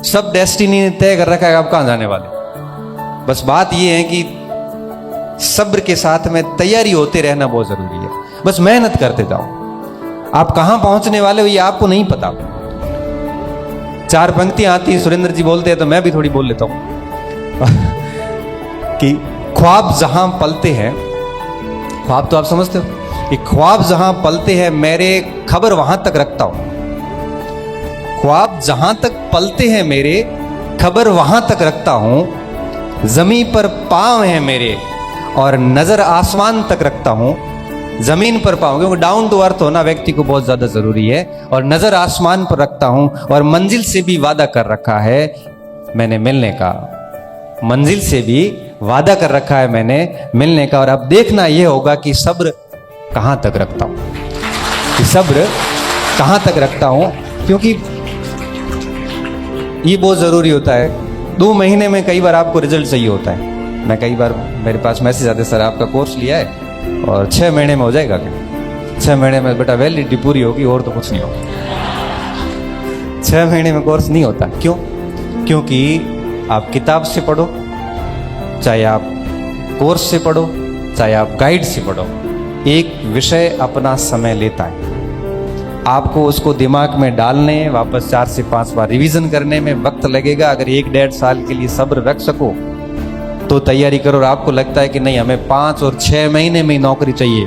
सब डेस्टिनी ने तय कर रखा है आप कहां जाने वाले। बस बात ये है कि सब्र के साथ में तैयारी होते रहना बहुत जरूरी है। बस मेहनत करते जाओ। आप कहां पहुंचने वाले हो ये आपको नहीं पता। चार पंक्तियां आती है, सुरेंद्र जी बोलते हैं तो मैं भी थोड़ी बोल लेता हूं कि ख्वाब जहां पलते हैं, ख्वाब तो आप समझते हो कि ख्वाब जहां पलते हैं मेरे खबर वहां तक रखता हूं। ख्वाब जहां तक पलते हैं मेरे खबर वहां तक रखता हूं। जमीन पर पांव है मेरे और नजर आसमान तक रखता हूं। जमीन पर पांव, क्योंकि डाउन टू अर्थ होना व्यक्ति को बहुत ज्यादा जरूरी है। और नजर आसमान पर रखता हूं और मंजिल से भी वादा कर रखा है मैंने मिलने का। मंजिल से भी वादा कर रखा है मैंने मिलने का। और अब देखना यह होगा कि सब्र कहां तक रखता हूं, कि सब्र कहां तक रखता हूं, क्योंकि ये बहुत जरूरी होता है। 2 महीने में कई बार आपको रिजल्ट चाहिए होता है। मैं कई बार मेरे पास मैसेज आते, सर आपका कोर्स लिया है और 6 महीने में हो जाएगा क्या? 6 महीने में बेटा वैलिडिटी पूरी होगी और तो कुछ नहीं होगा। 6 महीने में कोर्स नहीं होता। क्यों? क्योंकि आप किताब से पढ़ो, चाहे आप कोर्स से पढ़ो, चाहे आप गाइड से पढ़ो, एक विषय अपना समय लेता है। आपको उसको दिमाग में डालने, वापस 4 से 5 बार रिवीजन करने में वक्त लगेगा। अगर 1-1.5 साल के लिए सब्र रख सको तो तैयारी करो। और आपको लगता है कि नहीं हमें 5 और 6 महीने में ही नौकरी चाहिए,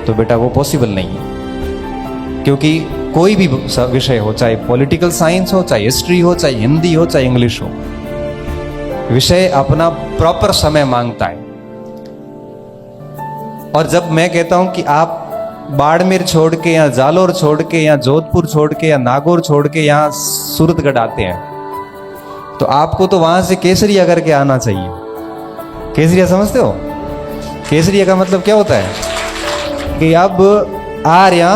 तो बेटा वो पॉसिबल नहीं है। क्योंकि कोई भी विषय हो, चाहे पॉलिटिकल साइंस हो, चाहे हिस्ट्री हो, चाहे हिंदी हो, चाहे इंग्लिश हो, विषय अपना प्रॉपर समय मांगता है। और जब मैं कहता हूं कि आप बाड़मेर छोड़ के या जालोर छोड़ के या जोधपुर छोड़ के या नागौर छोड़ के यहां सूरतगढ़ आते हैं, तो आपको तो वहां से केसरिया करके आना चाहिए। केसरिया समझते हो? केसरिया का मतलब क्या होता है कि अब आर या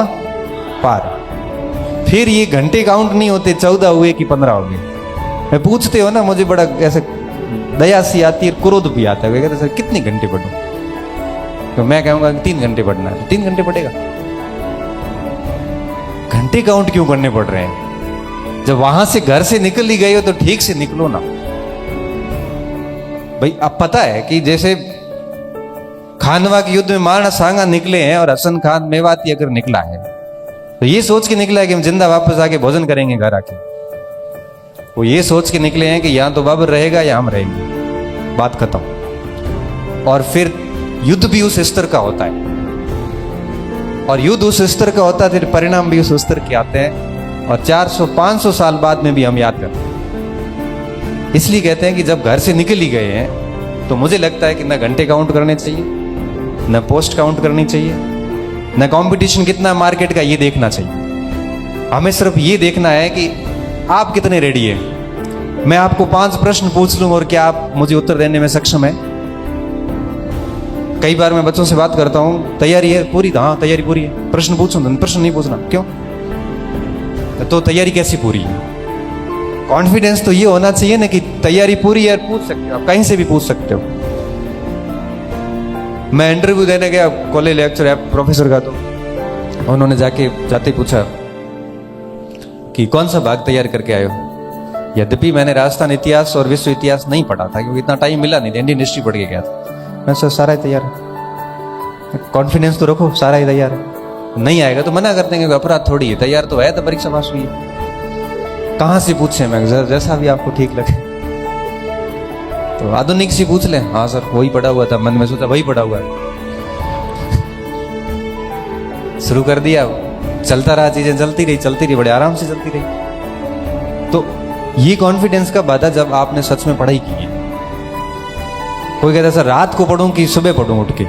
पार। फिर ये घंटे काउंट नहीं होते, 14 हुए कि 15 हो गए। मैं पूछते हो ना, मुझे बड़ा ऐसे दया सी आती है, क्रोध भी आता है। कहते सर कितने घंटे पढ़ूं? तो मैं कहूंगा 3 घंटे पढ़ना है। 3 घंटे पढ़ेगा? घंटे काउंट क्यों करने पड़ रहे हैं? जब वहां से घर से निकल ही गए हो तो ठीक से निकलो ना भाई। अब पता है कि जैसे खानवा के युद्ध में महाराणा सांगा निकले हैं और हसन खान मेवाती अगर निकला है तो ये सोच के निकला है कि हम जिंदा वापस आके भोजन करेंगे घर आके। वो ये सोच के निकले हैं कि यहां तो बाबर रहेगा या हम रहेंगे, बात खत्म। और फिर युद्ध भी उस स्तर का होता है, और युद्ध उस स्तर का होता है, फिर परिणाम भी उस स्तर के आते हैं। और 400-500 साल बाद में भी हम याद करते हैं। इसलिए कहते हैं कि जब घर से निकल ही गए हैं तो मुझे लगता है कि न घंटे काउंट करने चाहिए, न पोस्ट काउंट करनी चाहिए, न कंपटीशन कितना मार्केट का ये देखना चाहिए। हमें सिर्फ ये देखना है कि आप कितने रेडी हैं। मैं आपको 5 प्रश्न पूछ लूं और क्या आप मुझे उत्तर देने में सक्षम है? कई बार मैं बच्चों से बात करता हूं, तैयारी है पूरी? हाँ तैयारी पूरी है। प्रश्न पूछूं? प्रश्न नहीं पूछना। क्यों? तो तैयारी कैसी पूरी है? कॉन्फिडेंस तो ये होना चाहिए ना कि तैयारी पूरी है, पूछ सकते हो, आप कहीं से भी पूछ सकते हो। मैं इंटरव्यू देने गया कॉलेज लेक्चर है प्रोफेसर का, तो उन्होंने जाते पूछा कि कौन सा भाग तैयार करके आए हो। यद्यपि मैंने राजस्थान इतिहास और विश्व इतिहास नहीं पढ़ा था क्योंकि इतना टाइम मिला नहीं, इंडियन हिस्ट्री पढ़ के गया था। मैं सर सारा ही तैयार है। कॉन्फिडेंस तो रखो, सारा ही तैयार है। नहीं आएगा तो मना कर देंगे, अपराध थोड़ी है। तैयार तो है तो परीक्षा पास हुई है। कहां से पूछे? मैं जैसा भी आपको ठीक लगे। तो आधुनिक से पूछ ले। हाँ सर वही पढ़ा हुआ था, मन में सोचा वही पढ़ा हुआ है। शुरू कर दिया, चलता रहा, चीजें चलती रही, बड़े आराम से चलती रही। तो ये कॉन्फिडेंस का बाधा जब आपने सच में पढ़ाई की है। कोई कहता सर रात को पढ़ूं कि सुबह पढ़ूं उठ के?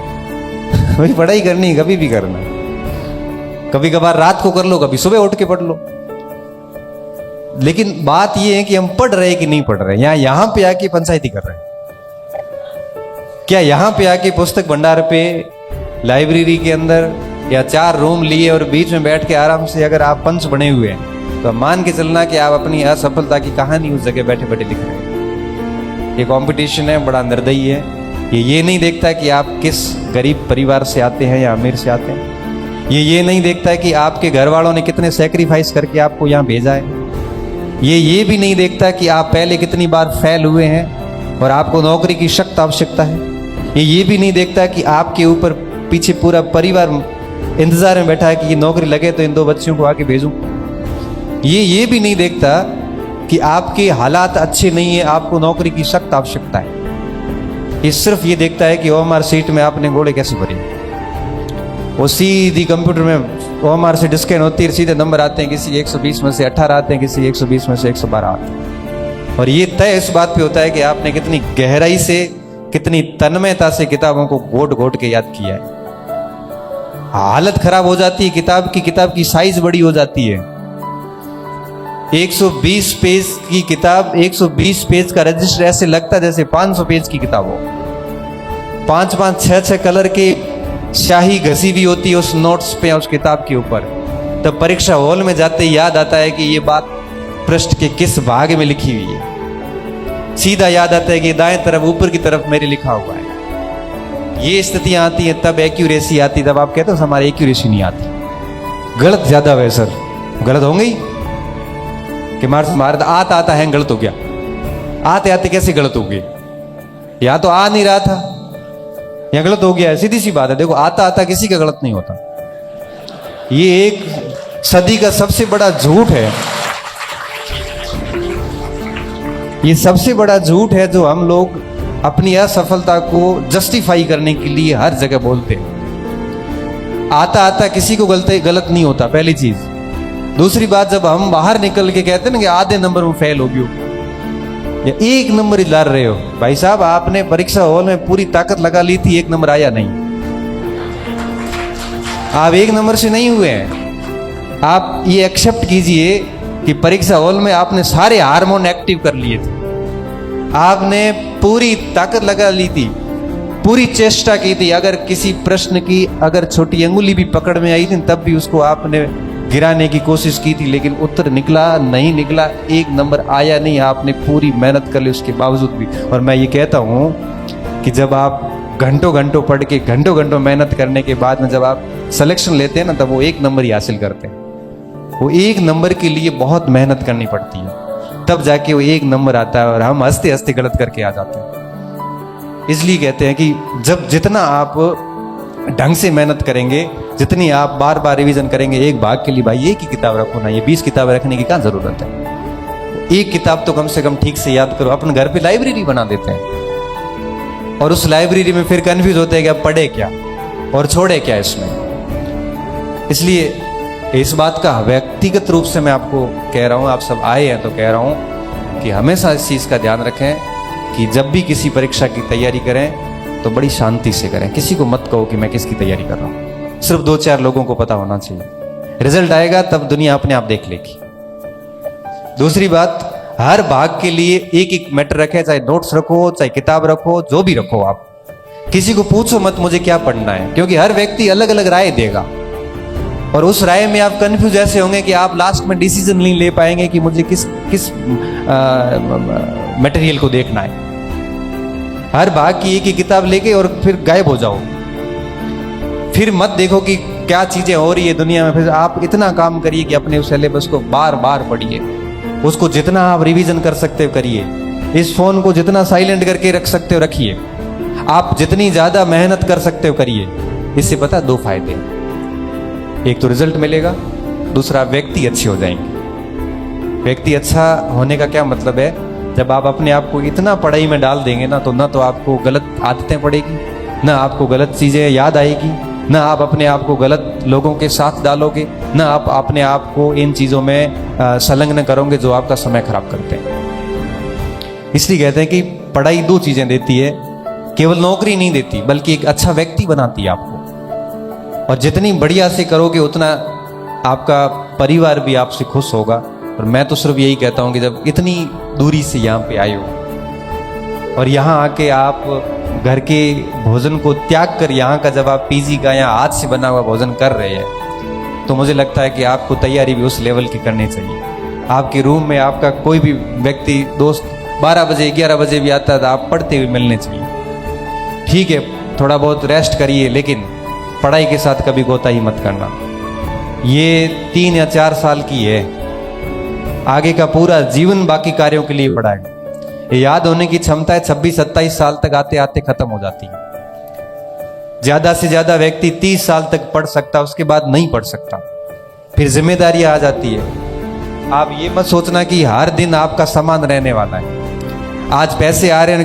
वही पढ़ाई करनी, कभी भी करना। कभी कभार रात को कर लो, कभी सुबह उठ के पढ़ लो। लेकिन बात यह है कि हम पढ़ रहे कि नहीं पढ़ रहे। यहां पे आके पंचायती कर रहे हैं क्या? यहां पे आके पुस्तक भंडार पे, लाइब्रेरी के अंदर या 4 रूम लिए और बीच में बैठ के आराम से अगर आप पंच बने हुए हैं तो मान के चलना कि आप अपनी असफलता की कहानी उस जगह बैठे बैठे लिख रहे हैं। ये कंपटीशन है, बड़ा निर्दयी है। ये नहीं देखता कि आप किस गरीब परिवार से आते हैं या अमीर से आते हैं। ये नहीं देखता कि आपके घर वालों ने कितने सैक्रिफाइस करके आपको यहाँ भेजा है। ये भी नहीं देखता कि आप पहले कितनी बार फेल हुए हैं और आपको नौकरी की सख्त आवश्यकता है। ये भी नहीं देखता कि आपके ऊपर पीछे पूरा परिवार इंतजार में बैठा है कि ये नौकरी लगे तो इन 2 बच्चियों को आके भेजूं। ये भी नहीं देखता कि आपके हालात अच्छे नहीं है, आपको नौकरी की सख्त आवश्यकता है। ये सिर्फ ये देखता है कि OMR सीट में आपने घोड़े कैसे भरे। वो सीधी कंप्यूटर में OMR से स्कैन होती है, सीधे नंबर आते हैं, किसी 120 में से 18 आते हैं, किसी 120 में से 112 आते हैं। और ये तय इस बात पे होता है कि आपने कितनी गहराई से, कितनी तन्मयता से किताबों को घोट घोट के याद किया है। हालत खराब हो जाती है किताब की साइज बड़ी हो जाती है। 120 पेज की किताब, 120 पेज का रजिस्टर ऐसे लगता है जैसे 500 पेज की किताब हो। 5-5, 6-6 कलर के स्याही घसी भी होती है उस नोट्स पे, उस किताब के ऊपर। तब परीक्षा हॉल में जाते याद आता है कि ये बात पृष्ठ के किस भाग में लिखी हुई है। सीधा याद आता है कि दाएं तरफ ऊपर की तरफ मेरे लिखा हुआ है। ये स्थितियां आती हैं, तब एक्यूरेसी आती। तब आप कहते हो हमारी एक्यूरेसी नहीं आती, गलत ज्यादा है सर। गलत होंगे ही कि मार आता है गलत हो गया। आते आते कैसे गलत हो गए? या तो आ नहीं रहा था या गलत हो गया है। सीधी सी बात है। देखो, आता किसी का गलत नहीं होता। ये एक सदी का सबसे बड़ा झूठ है। ये सबसे बड़ा झूठ है जो हम लोग अपनी असफलता को जस्टिफाई करने के लिए हर जगह बोलते हैं। आता किसी को गलत नहीं होता, पहली चीज। दूसरी बात, जब हम बाहर निकल के कहते हैं ना कि आधे नंबर में फेल हो गयो या 1 नंबर ही ला रहे हो, भाई साहब आपने परीक्षा हॉल में पूरी ताकत लगा ली थी, 1 नंबर आया नहीं। आप 1 नंबर से नहीं हुए हैं। आप ये एक्सेप्ट कीजिए कि परीक्षा हॉल में आपने सारे हार्मोन एक्टिव कर लिए थे, आपने पूरी ताकत लगा ली थी, पूरी चेष्टा की थी। अगर किसी प्रश्न की अगर छोटी अंगुली भी पकड़ में आई थी तब भी उसको आपने गिराने की कोशिश की थी, लेकिन उत्तर निकला नहीं निकला, 1 नंबर आया नहीं। आपने पूरी मेहनत कर ली उसके बावजूद भी। और मैं ये कहता हूँ कि जब आप घंटों पढ़ के, घंटों मेहनत करने के बाद में जब आप सिलेक्शन लेते हैं ना, तब वो 1 नंबर ही हासिल करते हैं। वो 1 नंबर के लिए बहुत मेहनत करनी पड़ती है, तब जाके वो 1 नंबर आता है और हम हंसते हंसते गलत करके आ जाते हैं। इसलिए कहते हैं कि जब जितना आप ढंग से मेहनत करेंगे, जितनी आप बार बार रिवीजन करेंगे, एक भाग के लिए भाई 1 ही किताब रखो ना, ये 20 किताबें रखने की क्या जरूरत है। 1 किताब तो कम से कम ठीक से याद करो। अपने घर पे लाइब्रेरी बना देते हैं और उस लाइब्रेरी में फिर कंफ्यूज होते हैं कि अब पढ़े क्या और छोड़े क्या इसमें। इसलिए इस बात का व्यक्तिगत रूप से मैं आपको कह रहा हूं, आप सब आए हैं तो कह रहा हूं कि हमेशा इस चीज का ध्यान रखें कि जब भी किसी परीक्षा की तैयारी करें तो बड़ी शांति से करें। किसी को मत कहो कि मैं किसकी तैयारी कर रहा हूं। सिर्फ 2-4 लोगों को पता होना चाहिए। रिजल्ट आएगा तब दुनिया अपने आप देख लेगी। दूसरी बात, हर भाग के लिए 1-1 मैटर रखे, चाहे नोट्स रखो, चाहे किताब रखो, जो भी रखो। आप किसी को पूछो मत मुझे क्या पढ़ना है, क्योंकि हर व्यक्ति अलग अलग राय देगा और उस राय में आप कंफ्यूज ऐसे होंगे कि आप लास्ट में डिसीजन नहीं ले पाएंगे कि मुझे किस मटेरियल को देखना है। हर भाग की 1-1 किताब लेके और फिर गायब हो जाओ। फिर मत देखो कि क्या चीजें हो रही है दुनिया में। फिर आप इतना काम करिए कि अपने उस सिलेबस को बार बार पढ़िए, उसको जितना आप रिवीजन कर सकते हो करिए। इस फोन को जितना साइलेंट करके रख सकते हो रखिए। आप जितनी ज्यादा मेहनत कर सकते हो करिए। इससे पता 2 फायदे हैं, एक तो रिजल्ट मिलेगा, दूसरा व्यक्ति अच्छे हो जाएंगे। व्यक्ति अच्छा होने का क्या मतलब है, जब आप अपने आप को इतना पढ़ाई में डाल देंगे ना, तो ना तो आपको गलत आदतें पड़ेगी, ना आपको गलत चीजें याद आएगी, ना आप अपने आप को गलत लोगों के साथ डालोगे, ना आप अपने आप को इन चीजों में संलग्न करोगे जो आपका समय खराब करते हैं। इसलिए कहते हैं कि पढ़ाई 2 चीजें देती है, केवल नौकरी नहीं देती बल्कि एक अच्छा व्यक्ति बनाती है आपको। और जितनी बढ़िया से करोगे उतना आपका परिवार भी आपसे खुश होगा। और मैं तो सिर्फ यही कहता हूं कि जब इतनी दूरी से यहाँ पे आए हो और यहाँ आके आप घर के भोजन को त्याग कर यहाँ का जब आप पीजी का या हाथ से बना हुआ भोजन कर रहे हैं, तो मुझे लगता है कि आपको तैयारी भी उस लेवल की करनी चाहिए। आपके रूम में आपका कोई भी व्यक्ति दोस्त 12 बजे 11 बजे भी आता है तो आप पढ़ते हुए मिलने चाहिए। ठीक है, थोड़ा बहुत रेस्ट करिए, लेकिन पढ़ाई के साथ कभी कोताही मत करना। ये 3 या 4 साल की है, आगे का पूरा जीवन बाकी कार्यों के लिए पढ़ाएगा। ये याद होने की क्षमता 26-27 साल तक आते आते खत्म हो जाती है। ज्यादा से ज्यादा व्यक्ति 30 साल तक पढ़ सकता, उसके बाद नहीं पढ़ सकता। फिर जिम्मेदारी आ जाती है। आप ये मत सोचना कि हर दिन आपका समान रहने वाला है। आज पैसे आ रहे हैं